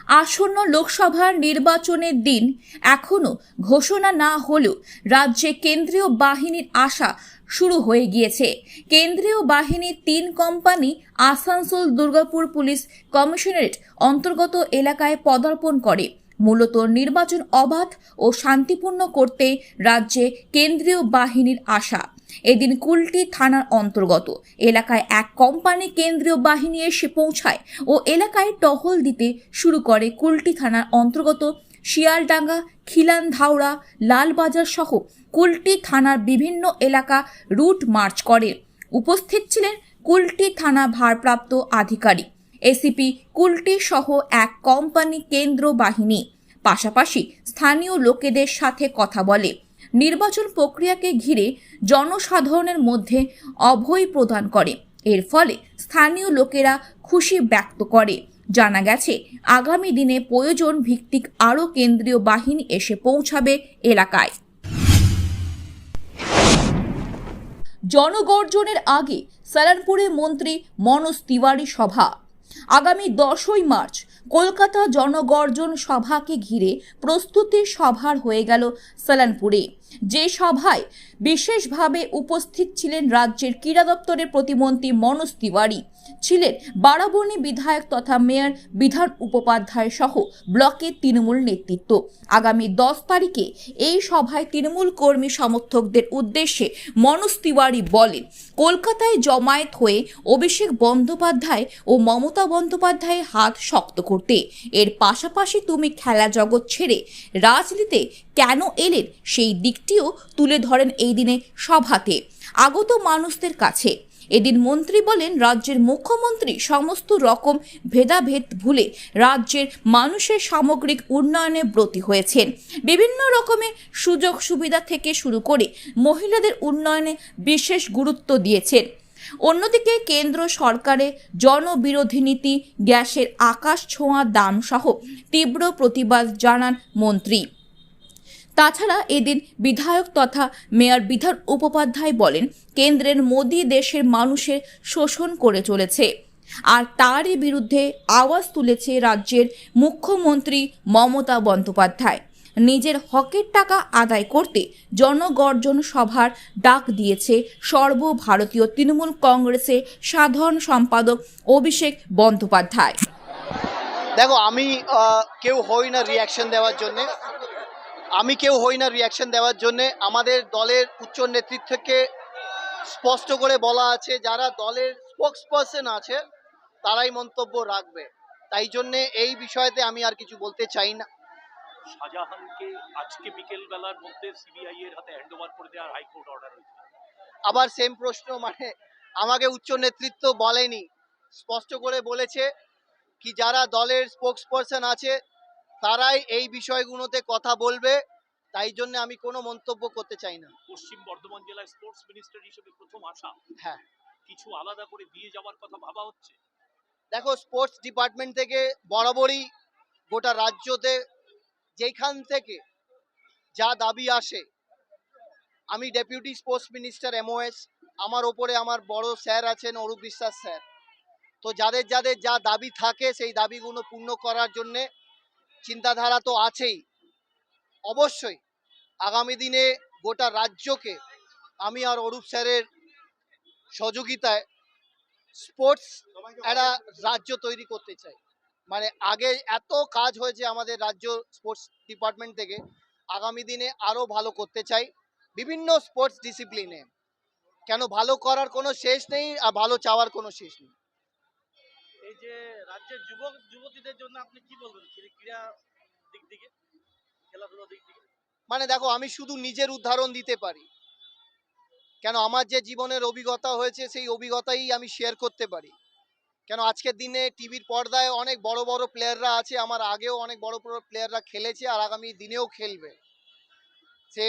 আসন্ন লোকসভার নির্বাচনের দিন এখনো ঘোষণা না হলেও রাজ্যে কেন্দ্রীয় বাহিনীর আসা শুরু হয়ে গিয়েছে। কেন্দ্রীয় বাহিনীর 3 company Asansol Durgapur police commissionerate অন্তর্গত এলাকায় পদার্পণ করে। মূলত নির্বাচন অবাধ ও শান্তিপূর্ণ করতে রাজ্যে কেন্দ্রীয় বাহিনীর আসা। এদিন কুলটি থানার অন্তর্গত এলাকায় এক কোম্পানি কেন্দ্রীয় বাহিনী এসে পৌঁছায় ও এলাকায় টহল দিতে শুরু করে। কুলটি থানার অন্তর্গত শিয়ালডাঙ্গা, খিলানধাওড়া, লালবাজার সহ কুলটি থানার বিভিন্ন এলাকা রুট মার্চ করে। উপস্থিত ছিলেন কুলটি থানা ভারপ্রাপ্ত আধিকারিক, এসিপি কুলটি সহ এক কোম্পানি কেন্দ্র বাহিনী। পাশাপাশি স্থানীয় লোকেদের সাথে কথা বলে। নির্বাচন প্রক্রিয়াকে ঘিরে জনসাধারণের মধ্যে অভয় প্রদান করে। এর ফলে স্থানীয় লোকেরা খুশি ব্যক্ত করে। জানা গেছে, আগামী দিনে প্রয়োজন ভিত্তিক আরও কেন্দ্রীয় বাহিনী এসে পৌঁছাবে এলাকায়। জনগর্জনের আগে সালানপুরে মন্ত্রী মনোজ তিওয়ারি সভা। আগামী 10ই মার্চ কলকাতা জনগর্জন সভাকে ঘিরে প্রস্তুতির সভার হয়ে গেল সালানপুরে। যে সভায় বিশেষভাবে উপস্থিত ছিলেন রাজ্যের ক্রীড়া দপ্তরের প্রতিমন্ত্রী মনোজ তিওয়ারি, ছিলেন বারাবণী বিধায়ক তথা মেয়র বিধান উপাধ্যায় সহ ব্লকের তৃণমূল নেতৃত্ব। আগামী 10 তারিখে এই সভায় তৃণমূল কর্মী সমর্থকদের উদ্দেশ্যে মনোজ তিওয়ারি বলেন, কলকাতায় জমায়েত হয়ে অভিষেক বন্দ্যোপাধ্যায় ও মমতা বন্দ্যোপাধ্যায়ের হাত শক্ত করতে। এর পাশাপাশি তুমি খেলা জগৎ ছেড়ে রাজনীতিতে কেন এলেন সেই দিকটিও তুলে ধরেন এই দিনে সভাতে আগত মানুষদের কাছে। এদিন মন্ত্রী বলেন, রাজ্যের মুখ্যমন্ত্রী সমস্ত রকম ভেদাভেদ ভুলে রাজ্যের মানুষের সামগ্রিক উন্নয়নে ব্রতী হয়েছেন। বিভিন্ন রকমের সুযোগ সুবিধা থেকে শুরু করে মহিলাদের উন্নয়নে বিশেষ গুরুত্ব দিয়েছেন। অন্যদিকে কেন্দ্র সরকারের জনবিরোধী নীতি, গ্যাসের আকাশ ছোঁয়া দাম সহ তীব্র প্রতিবাদ জানান মন্ত্রী। তাছাড়া এদিন বিধায়ক তথা মেয়র বিধান উপাধ্যায় বলেন, কেন্দ্রের মোদী দেশের মানুষের শোষণ করে চলেছে, আর তারই বিরুদ্ধে আওয়াজ তুলেছে রাজ্যের মুখ্যমন্ত্রী মমতা বন্দ্যোপাধ্যায়। নিজের হকের টাকা আদায় করতে জনগর্জন সভার ডাক দিয়েছে সর্বভারতীয় তৃণমূল কংগ্রেসের সাধারণ সম্পাদক অভিষেক বন্দ্যোপাধ্যায়। দেখো, আমি কেউ হই না রিয়াকশন দেওয়ার জন্যে। আমাদের দলের উচ্চ নেতৃত্বকে স্পষ্ট করে বলা আছে, যারা দলের স্পোক্সপারসন আছে তারাই মন্তব্য রাখবে। তাই জন্যে এই বিষয়তে আমি আর কিছু বলতে চাই না। শাহজাহানকে আজকে বিকেল বেলার মধ্যে সিবিআই এর হাতে হ্যান্ডওভার করে দেওয়ার হাইকোর্ট অর্ডার হয়েছে। আবার সেম প্রশ্ন, মানে আমাকে উচ্চ নেতৃত্ব বলেনি, স্পষ্ট করে বলেছে কি যারা দলের স্পোক্সপারসন আছে তারাই এই বিষয়গুলোতে কথা বলবে। তাই জন্য আমি কোনো মন্তব্য করতে চাই না। পশ্চিম বর্ধমান জেলায় স্পোর্টস মিনিস্টার হিসেবে প্রথম আসা, হ্যাঁ, কিছু আলাদা করে দিয়ে যাওয়ার কথা ভাবা হচ্ছে? দেখো, স্পোর্টস ডিপার্টমেন্ট থেকে বরাবরই গোটা রাজ্যতে যেখান থেকে যা দাবি আসে, আমি ডেপুটি স্পোর্টস মিনিস্টার MOS, আমার ওপরে আমার বড় স্যার আছেন অরূপ বিশ্বাস স্যার, তো যাদের যাদের যা দাবি থাকে সেই দাবিগুলো পূর্ণ করার জন্যে চিন্তাধারা তো আছেই। অবশ্যই আগামী দিনে গোটা রাজ্যকে আমি আর অরূপ স্যারের সহযোগিতায় স্পোর্টস একটা রাজ্য তৈরি করতে চাই। মানে আগে এত কাজ হয়েছে আমাদের রাজ্য স্পোর্টস ডিপার্টমেন্ট থেকে, আগামী দিনে আরও ভালো করতে চাই বিভিন্ন স্পোর্টস ডিসিপ্লিনে। কেন, ভালো করার কোনো শেষ নেই আর ভালো চাওয়ার কোনো শেষ নেই। এই যে রাজ্যের যুবক যুবতীদের জন্য আপনি কি বলবেন ক্রীড়া দিক থেকে, খেলাধুলা দিক থেকে? মানে দেখো, আমি শুধু নিজের উদাহরণ দিতে পারি, কেন আমার যে জীবনের অভিজ্ঞতা হয়েছে সেই অভিজ্ঞতাই আমি শেয়ার করতে পারি। কেন, আজকের দিনে টিভির পর্দায় অনেক বড় বড় প্লেয়াররা আছে, আমার আগেও অনেক বড় বড় প্লেয়াররা খেলেছে আর আগামী দিনেও খেলবে। সে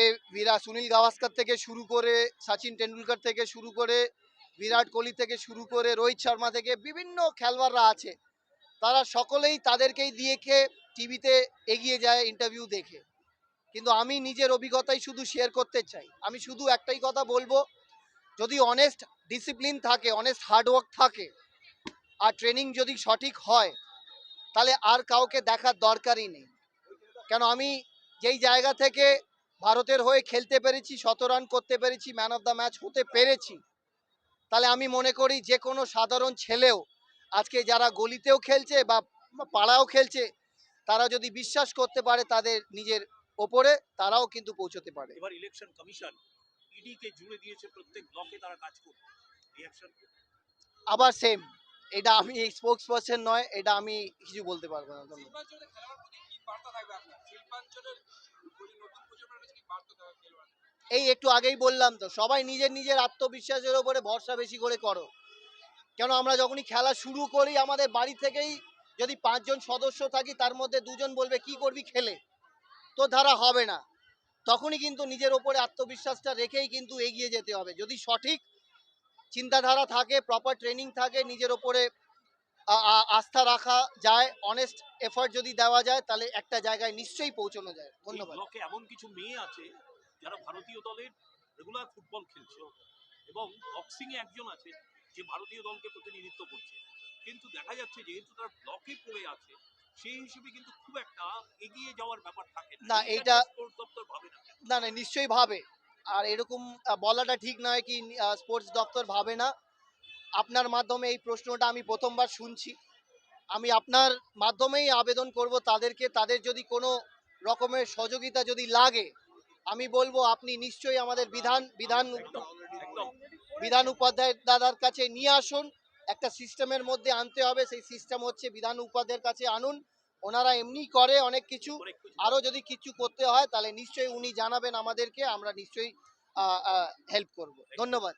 সুনীল গাভাস্কর থেকে শুরু করে, সচিন টেন্ডুলকার থেকে শুরু করে, বিরাট কোহলি থেকে শুরু করে, রোহিত শর্মা থেকে বিভিন্ন খেলোয়াড়রা আছে, তারা সকলেই তাদেরকেই দিয়েকে টিভিতে এগিয়ে যায় ইন্টারভিউ দেখে। কিন্তু আমি নিজের অভিজ্ঞতাই শুধু শেয়ার করতে চাই। আমি শুধু একটাই কথা বলবো, যদি অনেস্ট ডিসিপ্লিন থাকে, অনেস্ট হার্ডওয়ার্ক থাকে আর ট্রেনিং যদি সঠিক হয়, তাহলে আর কাউকে দেখার দরকারই নেই। কেন আমি যেই জায়গা থেকে ভারতের হয়ে খেলতে পেরেছি, ১৭ রান করতে পেরেছি, ম্যান অফ দ্য ম্যাচ হতে পেরেছি, তাহলে আমি মনে করি যে কোনো সাধারণ ছেলেও আজকে যারা গলিতেও খেলছে বা পাড়াও খেলছে, তারা যদি বিশ্বাস করতে পারে তাদের নিজের ওপরে, তারাও কিন্তু পৌঁছতে পারে। এবার ইলেকশন কমিশন ইডি কে জুড়ে দিয়েছে, প্রত্যেক ব্লকে তারা কাজ করবে। রিঅ্যাকশন আবার সেম, এটা আমি স্পোক্স পারসন নয়, এটা আমি কিছু বলতে পারবো না। ধন্যবাদ। শিল্পাঞ্চলের খেলোয়াড় প্রতি কি বার্তা থাকবে আপনার? শিল্পাঞ্চলের নতুন প্রজন্মের কাছে কি বার্তা থাকবে খেলোয়াড়? এই একটু আগেই বললাম তো, সবাই নিজের নিজের আত্মবিশ্বাসের উপরে ভরসা বেশি করে করো। কেন আমরা যখনই খেলা শুরু করি আমাদের বাড়ি থেকেই যদি ৫ জন সদস্য থাকি, তার মধ্যে ২ জন বলবে কি করবি খেলে, তো ধারা হবে না। তখনই কিন্তু নিজের ওপরে আত্মবিশ্বাসটা রেখেই কিন্তু এগিয়ে যেতে হবে। যদি সঠিক চিন্তাধারা থাকে, প্রপার ট্রেনিং থাকে, নিজের ওপরে আস্থা রাখা যায়, অনেস্ট এফর্ট যদি দেওয়া যায়, তাহলে একটা জায়গায় নিশ্চয়ই পৌঁছানো যায়। ধন্যবাদ। ব্লকে এমন কিছু মেয়ে আছে যারা ভারতীয় দলের রেগুলার ফুটবল খেলছে, এবং বক্সিং এ একজন আছে যে ভারতীয় দলকে প্রতিনিধিত্ব করছে, কিন্তু দেখা যাচ্ছে যেহেতু তার ব্লকে পড়ে আছে, সেই হিসেবে কিন্তু খুব একটা এগিয়ে যাওয়ার ব্যাপার থাকে না, এটা এইটা স্পোর্টস দপ্তর ভাবে না। না না, নিশ্চয়ই ভাবে। আর এরকম বলাটা ঠিক নয় কি স্পোর্টস দপ্তর ভাবে না। আপনার মাধ্যমে এই প্রশ্নটা আমি প্রথমবার শুনছি। আমি আপনার মাধ্যমেই আবেদন করব তাদেরকে, তাদের যদি কোনো রকমের সহযোগিতা যদি লাগে, আমি বলবো আপনি নিশ্চয়ই আমাদের একদম একদম বিধান উপাধ্যায় দাদার কাছে নিয়ে আসুন। একটা সিস্টেমের মধ্যে আনতে হবে, সেই সিস্টেম হচ্ছে বিধান উপাধ্যায়ের কাছে আনুন। ওনারা এমনি করে অনেক কিছু, অনেক কিছু। আরও যদি কিছু করতে হয় তাহলে নিশ্চয়ই উনি জানাবেন আমাদেরকে, আমরা নিশ্চয়ই হেল্প করব। ধন্যবাদ।